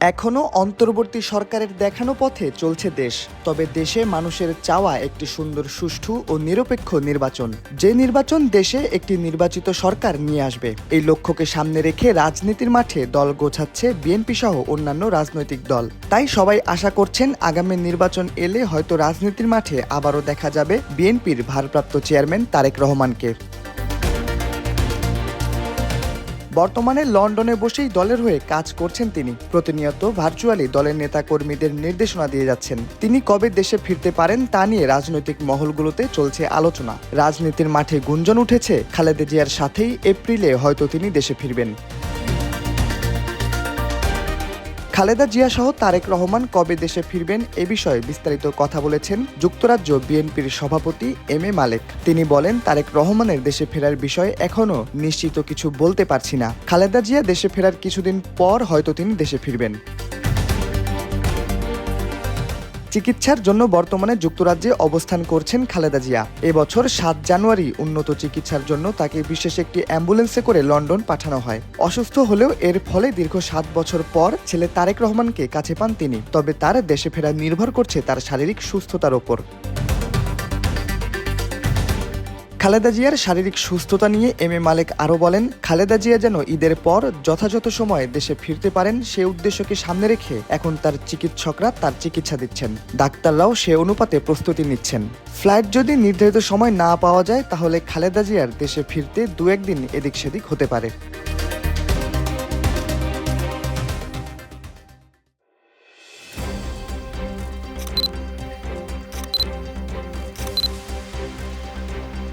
এখনও অন্তর্বর্তী সরকারের দেখানো পথে চলছে দেশ। তবে দেশে মানুষের চাওয়া একটি সুন্দর, সুষ্ঠু ও নিরপেক্ষ নির্বাচন, যে নির্বাচন দেশে একটি নির্বাচিত সরকার নিয়ে আসবে। এই লক্ষ্যকে সামনে রেখে রাজনীতির মাঠে দল গোছাচ্ছে বিএনপি সহ অন্যান্য রাজনৈতিক দল। তাই সবাই আশা করছেন আগামী নির্বাচন এলে হয়তো রাজনীতির মাঠে আবারও দেখা যাবে বিএনপির ভারপ্রাপ্ত চেয়ারম্যান তারেক রহমানকে। বর্তমানে লন্ডনে বসেই দলের হয়ে কাজ করছেন তিনি। প্রতিনিয়ত ভার্চুয়ালি দলের নেতাকর্মীদের নির্দেশনা দিয়ে যাচ্ছেন। তিনি কবে দেশে ফিরতে পারেন তা নিয়ে রাজনৈতিক মহলগুলোতে চলছে আলোচনা। রাজনীতির মাঠে গুঞ্জন উঠেছে খালেদা জিয়ার সাথেই এপ্রিলে হয়তো তিনি দেশে ফিরবেন। খালেদা জিয়া সহ তারেক রহমান কবে দেশে ফিরবেন এ বিষয়ে বিস্তারিত কথা বলেছেন যুক্তরাজ্য বিএনপির সভাপতি এম এ মালেক। তিনি বলেন, তারেক রহমানের দেশে ফেরার বিষয়ে এখনও নিশ্চিত কিছু বলতে পারছি না। খালেদা জিয়া দেশে ফেরার কিছুদিন পর হয়তো তিনি দেশে ফিরবেন। চিকিৎসার জন্য বর্তমানে যুক্তরাজ্যে অবস্থান করছেন খালেদা জিয়া। এবছর ৭ জানুয়ারি উন্নত চিকিৎসার জন্য তাকে বিশেষ একটি অ্যাম্বুলেন্সে করে লন্ডন পাঠানো হয়। অসুস্থ হলেও এর ফলে দীর্ঘ ৭ বছর পর ছেলে তারেক রহমানকে কাছে পান তিনি। তবে তার দেশে ফেরা নির্ভর করছে তার শারীরিক সুস্থতার ওপর। খালেদা জিয়ার শারীরিক সুস্থতা নিয়ে এম এ মালেক আরও বলেন, খালেদা জিয়া যেন ঈদের পর যথাযথ সময়ে দেশে ফিরতে পারেন সে উদ্দেশ্যকে সামনে রেখে এখন তার চিকিৎসকরা তার চিকিৎসা দিচ্ছেন। ডাক্তাররাও সে অনুপাতে প্রস্তুতি নিচ্ছেন। ফ্লাইট যদি নির্ধারিত সময় না পাওয়া যায় তাহলে খালেদা জিয়ার দেশে ফিরতে ২-১ দিন এদিক সেদিক হতে পারে।